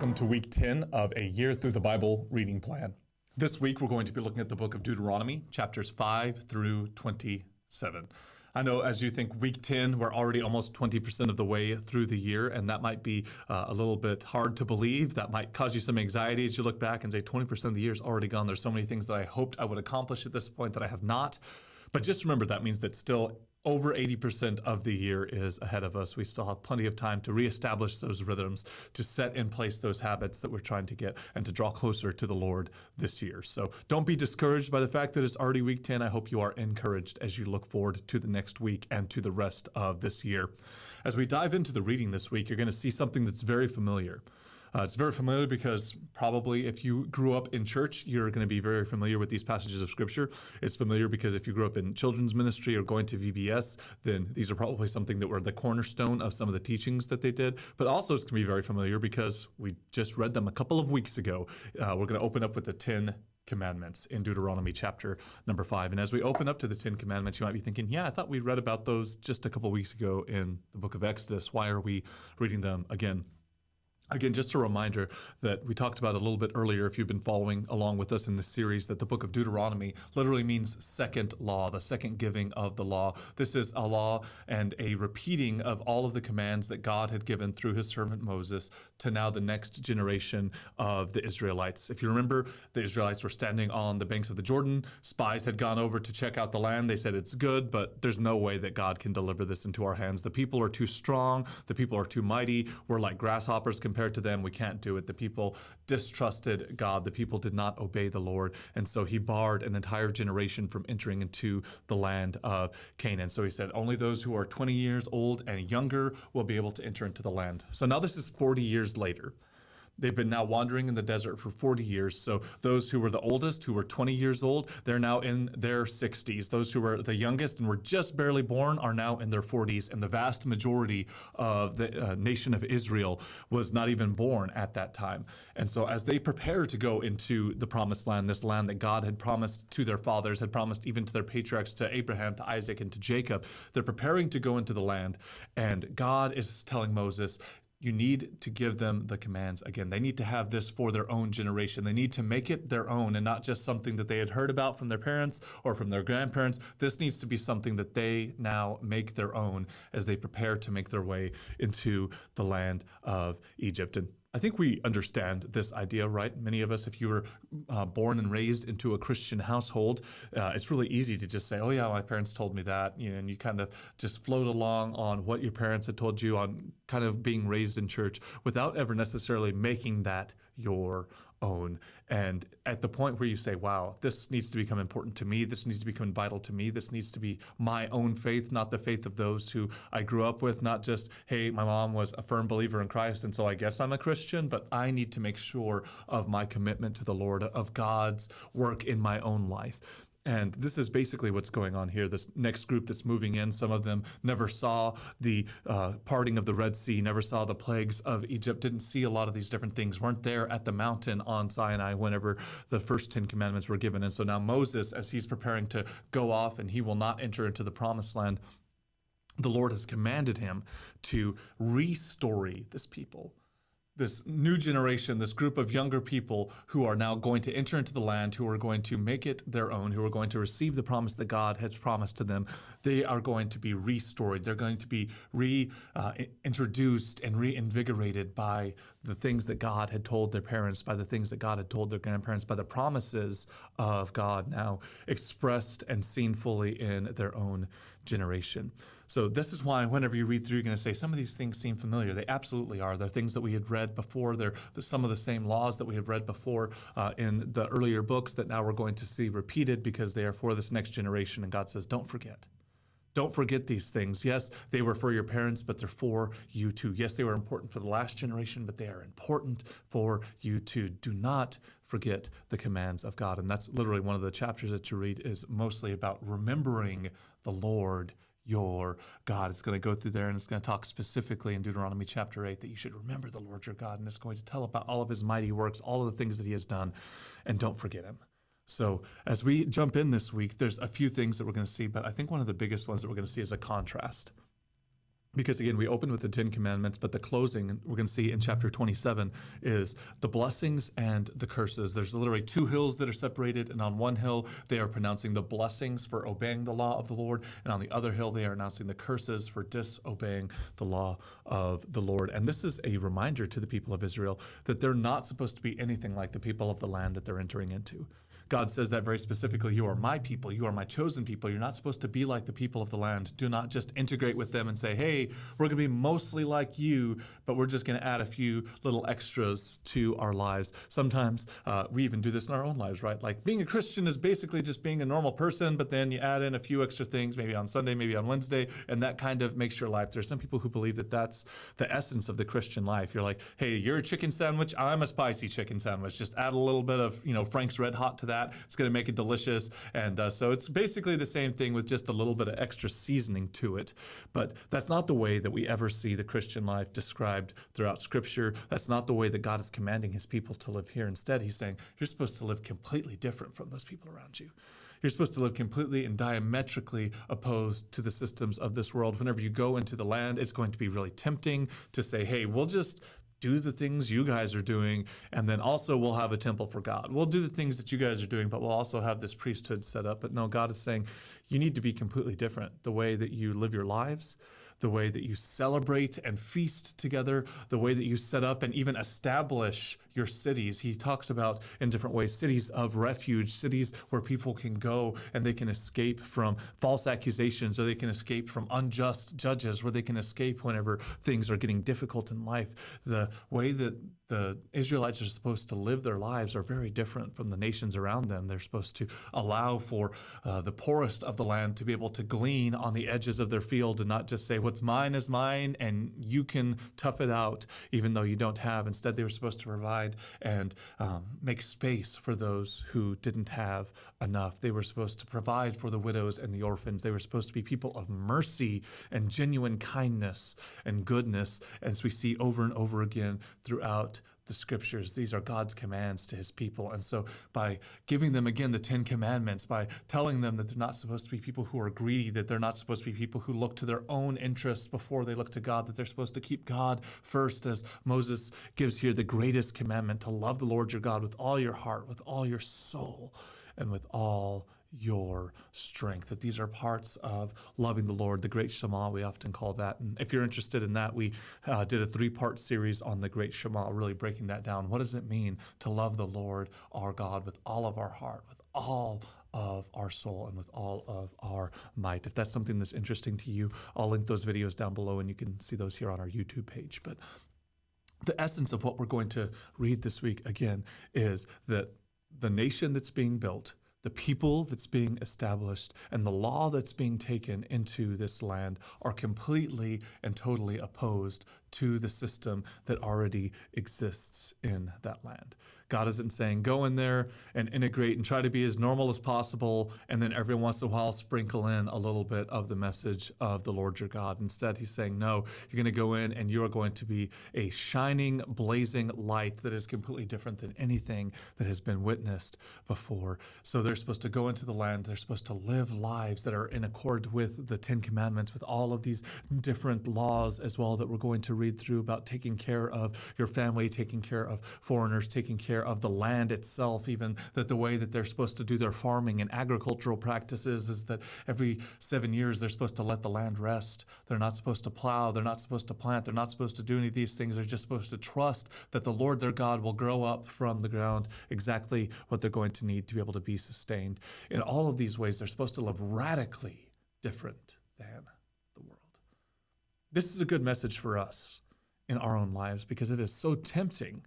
welcome to week 10 of a Year Through the Bible reading plan. This week we're going to be looking at the book of Deuteronomy, chapters 5 through 27. I know as you think week 10, we're already almost 20% of the way through the year, and that might be a little bit hard to believe. That might cause you some anxiety as you look back and say 20% of the year is already gone. There's so many things that I hoped I would accomplish at this point that I have not. But just remember, that means that still over 80% of the year is ahead of us. We still have plenty of time to reestablish those rhythms, to set in place those habits that we're trying to get, and to draw closer to the Lord this year. So don't be discouraged by the fact that it's already week 10. I hope you are encouraged as you look forward to the next week and to the rest of this year. As we dive into the reading this week, you're going to see something that's very familiar. It's very familiar because probably if you grew up in church, you're going to be very familiar with these passages of Scripture. It's familiar because if you grew up in children's ministry or going to VBS, then these are probably something that were the cornerstone of some of the teachings that they did. But also it's going to be very familiar because we just read them a couple of weeks ago. We're going to open up with the 10 Commandments in Deuteronomy chapter number 5. And as we open up to the 10 Commandments, you might be thinking, yeah, I thought we read about those just a couple of weeks ago in the book of Exodus. Why are we reading them again? Again, just a reminder that we talked about a little bit earlier, if you've been following along with us in this series, that the book of Deuteronomy literally means second law, the second giving of the law. This is a law and a repeating of all of the commands that God had given through his servant Moses to now the next generation of the Israelites. If you remember, the Israelites were standing on the banks of the Jordan. Spies had gone over to check out the land. They said it's good, but there's no way that God can deliver this into our hands. The people are too strong. The people are too mighty. We're like grasshoppers compared to them. We can't do it. The people distrusted God. The people did not obey the Lord. And so he barred an entire generation from entering into the land of Canaan. So he said, only those who are 20 years old and younger will be able to enter into the land. So now this is 40 years later. They've been now wandering in the desert for 40 years. So those who were the oldest, who were 20 years old, they're now in their 60s. Those who were the youngest and were just barely born are now in their 40s. And the vast majority of the nation of Israel was not even born at that time. And so as they prepare to go into the promised land, this land that God had promised to their fathers, had promised even to their patriarchs, to Abraham, to Isaac, and to Jacob, they're preparing to go into the land. And God is telling Moses, you need to give them the commands again. They need to have this for their own generation. They need to make it their own and not just something that they had heard about from their parents or from their grandparents. This needs to be something that they now make their own as they prepare to make their way into the land of Egypt. And I think we understand this idea, right? Many of us, if you were born and raised into a Christian household, it's really easy to just say, oh yeah, my parents told me that, and you kind of just float along on what your parents had told you, on kind of being raised in church without ever necessarily making that your own. And at the point where you say, wow, this needs to become important to me, this needs to become vital to me, this needs to be my own faith, not the faith of those who I grew up with, not just, hey, my mom was a firm believer in Christ, and so I guess I'm a Christian, but I need to make sure of my commitment to the Lord, of God's work in my own life. And this is basically what's going on here. This next group that's moving in, some of them never saw the parting of the Red Sea, never saw the plagues of Egypt, didn't see a lot of these different things, weren't there at the mountain on Sinai whenever the first 10 commandments were given. And so now Moses, as he's preparing to go off and he will not enter into the promised land, the Lord has commanded him to restory this people. This new generation, this group of younger people who are now going to enter into the land, who are going to make it their own, who are going to receive the promise that God has promised to them, they are going to be restored. They're going to be reintroduced and reinvigorated by the things that God had told their parents, by the things that God had told their grandparents, by the promises of God now expressed and seen fully in their own generation. So this is why whenever you read through, you're going to say, some of these things seem familiar. They absolutely are. They're things that we had read before. They're some of the same laws that we have read before in the earlier books that now we're going to see repeated because they are for this next generation. And God says, don't forget. Don't forget these things. Yes, they were for your parents, but they're for you too. Yes, they were important for the last generation, but they are important for you too. Do not forget the commands of God. And that's literally one of the chapters that you read is mostly about remembering the Lord your God. It's going to go through there and it's going to talk specifically in Deuteronomy chapter 8 that you should remember the Lord your God, and it's going to tell about all of his mighty works, all of the things that he has done, and don't forget him. So as we jump in this week, there's a few things that we're going to see, but I think one of the biggest ones that we're going to see is a contrast. Because again, we open with the 10 Commandments, but the closing, we're going to see in chapter 27, is the blessings and the curses. There's literally two hills that are separated, and on one hill, they are pronouncing the blessings for obeying the law of the Lord, and on the other hill, they are announcing the curses for disobeying the law of the Lord. And this is a reminder to the people of Israel that they're not supposed to be anything like the people of the land that they're entering into. God says that very specifically. You are my people. You are my chosen people. You're not supposed to be like the people of the land. Do not just integrate with them and say, hey, we're going to be mostly like you, but we're just going to add a few little extras to our lives. Sometimes we even do this in our own lives, right? Like being a Christian is basically just being a normal person, but then you add in a few extra things, maybe on Sunday, maybe on Wednesday, and that kind of makes your life. There's some people who believe that that's the essence of the Christian life. You're like, hey, you're a chicken sandwich. I'm a spicy chicken sandwich. Just add a little bit of, Frank's Red Hot to that. It's going to make it delicious. And so it's basically the same thing with just a little bit of extra seasoning to it. But that's not the way that we ever see the Christian life described throughout Scripture. That's not the way that God is commanding his people to live here. Instead, he's saying you're supposed to live completely different from those people around you. You're supposed to live completely and diametrically opposed to the systems of this world. Whenever you go into the land, it's going to be really tempting to say, hey, we'll just do the things you guys are doing, and then also we'll have a temple for God. We'll do the things that you guys are doing, but we'll also have this priesthood set up. But no, God is saying you need to be completely different. The way that you live your lives, the way that you celebrate and feast together, the way that you set up and even establish your cities. He talks about in different ways, cities of refuge, cities where people can go and they can escape from false accusations, or they can escape from unjust judges, where they can escape whenever things are getting difficult in life. The way that the Israelites are supposed to live their lives are very different from the nations around them. They're supposed to allow for the poorest of the land to be able to glean on the edges of their field and not just say, what's mine is mine and you can tough it out even though you don't have. Instead, they were supposed to provide and make space for those who didn't have enough. They were supposed to provide for the widows and the orphans. They were supposed to be people of mercy and genuine kindness and goodness, as we see over and over again throughout the Scriptures. These are God's commands to his people. And so by giving them again the 10 Commandments, by telling them that they're not supposed to be people who are greedy, that they're not supposed to be people who look to their own interests before they look to God, that they're supposed to keep God first, as Moses gives here the greatest commandment, to love the Lord your God with all your heart, with all your soul, and with all your strength. That these are parts of loving the Lord, the Great Shema, we often call that. And if you're interested in that, we did a 3-part series on the Great Shema, really breaking that down. What does it mean to love the Lord our God with all of our heart, with all of our soul, and with all of our might? If that's something that's interesting to you, I'll link those videos down below and you can see those here on our YouTube page. But the essence of what we're going to read this week, again, is that the nation that's being built, the people that's being established, and the law that's being taken into this land are completely and totally opposed to the system that already exists in that land. God isn't saying go in there and integrate and try to be as normal as possible, and then every once in a while sprinkle in a little bit of the message of the Lord your God. Instead, he's saying, no, you're going to go in and you're going to be a shining, blazing light that is completely different than anything that has been witnessed before. So they're supposed to go into the land. They're supposed to live lives that are in accord with the 10 Commandments, with all of these different laws as well that we're going to read through about taking care of your family, taking care of foreigners, taking care of the land itself, even that the way that they're supposed to do their farming and agricultural practices is that every 7 years they're supposed to let the land rest. They're not supposed to plow. They're not supposed to plant. They're not supposed to do any of these things. They're just supposed to trust that the Lord their God will grow up from the ground exactly what they're going to need to be able to be sustained. In all of these ways, they're supposed to live radically different than the world. This is a good message for us in our own lives because it is so tempting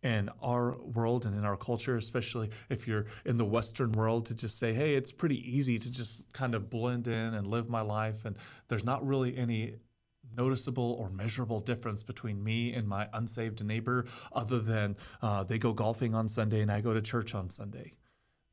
in our world and in our culture, especially if you're in the Western world, to just say, hey, it's pretty easy to just kind of blend in and live my life. And there's not really any noticeable or measurable difference between me and my unsaved neighbor other than they go golfing on Sunday and I go to church on Sunday.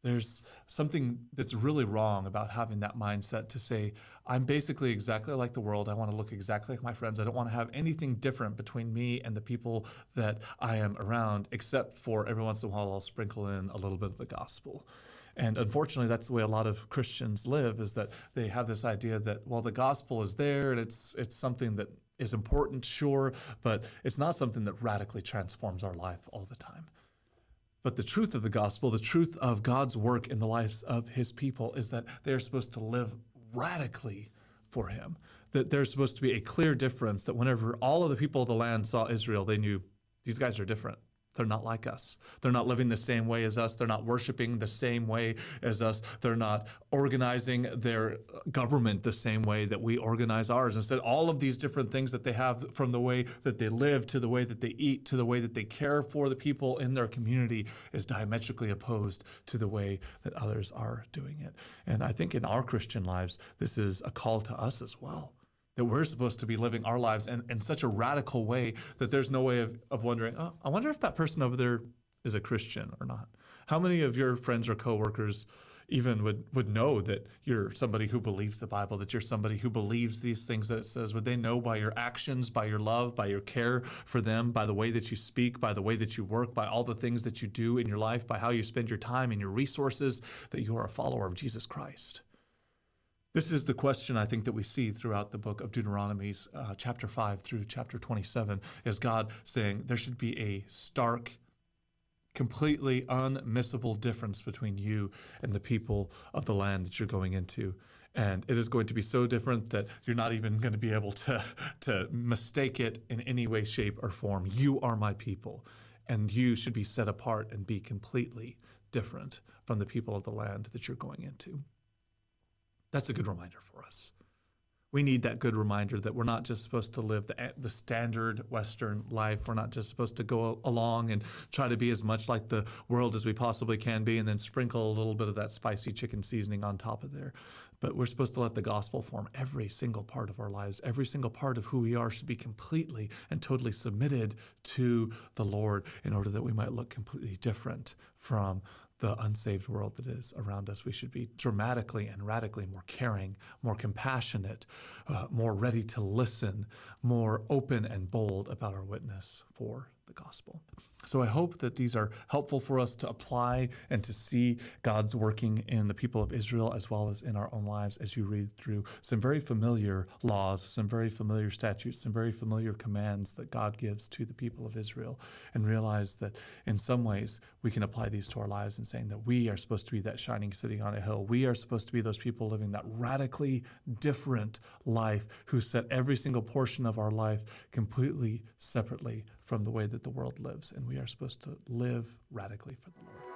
There's something that's really wrong about having that mindset to say, I'm basically exactly like the world. I want to look exactly like my friends. I don't want to have anything different between me and the people that I am around, except for every once in a while I'll sprinkle in a little bit of the gospel. And unfortunately, that's the way a lot of Christians live, is that they have this idea that, well, the gospel is there and it's something that is important, sure, but it's not something that radically transforms our life all the time. But the truth of the gospel, the truth of God's work in the lives of his people, is that they are supposed to live radically for him. That there's supposed to be a clear difference, that whenever all of the people of the land saw Israel, they knew these guys are different. They're not like us. They're not living the same way as us. They're not worshiping the same way as us. They're not organizing their government the same way that we organize ours. Instead, all of these different things that they have, from the way that they live to the way that they eat to the way that they care for the people in their community, is diametrically opposed to the way that others are doing it. And I think in our Christian lives, this is a call to us as well. That we're supposed to be living our lives in such a radical way that there's no way of wondering, oh, I wonder if that person over there is a Christian or not. How many of your friends or coworkers even would know that you're somebody who believes the Bible, that you're somebody who believes these things that it says? Would they know by your actions, by your love, by your care for them, by the way that you speak, by the way that you work, by all the things that you do in your life, by how you spend your time and your resources, that you are a follower of Jesus Christ? This is the question I think that we see throughout the book of Deuteronomy, chapter 5 through chapter 27, is God saying there should be a stark, completely unmissable difference between you and the people of the land that you're going into. And it is going to be so different that you're not even going to be able to mistake it in any way, shape, or form. You are my people, and you should be set apart and be completely different from the people of the land that you're going into. That's a good reminder for us. We need that good reminder that we're not just supposed to live the standard Western life. We're not just supposed to go along and try to be as much like the world as we possibly can be and then sprinkle a little bit of that spicy chicken seasoning on top of there. But we're supposed to let the gospel form every single part of our lives. Every single part of who we are should be completely and totally submitted to the Lord in order that we might look completely different from the unsaved world that is around us. We should be dramatically and radically more caring, more compassionate, more ready to listen, more open and bold about our witness for the gospel. So I hope that these are helpful for us to apply and to see God's working in the people of Israel as well as in our own lives as you read through some very familiar laws, some very familiar statutes, some very familiar commands that God gives to the people of Israel, and realize that in some ways we can apply these to our lives in saying that we are supposed to be that shining city on a hill. We are supposed to be those people living that radically different life who set every single portion of our life completely separately from the way that the world lives, and we are supposed to live radically for the Lord.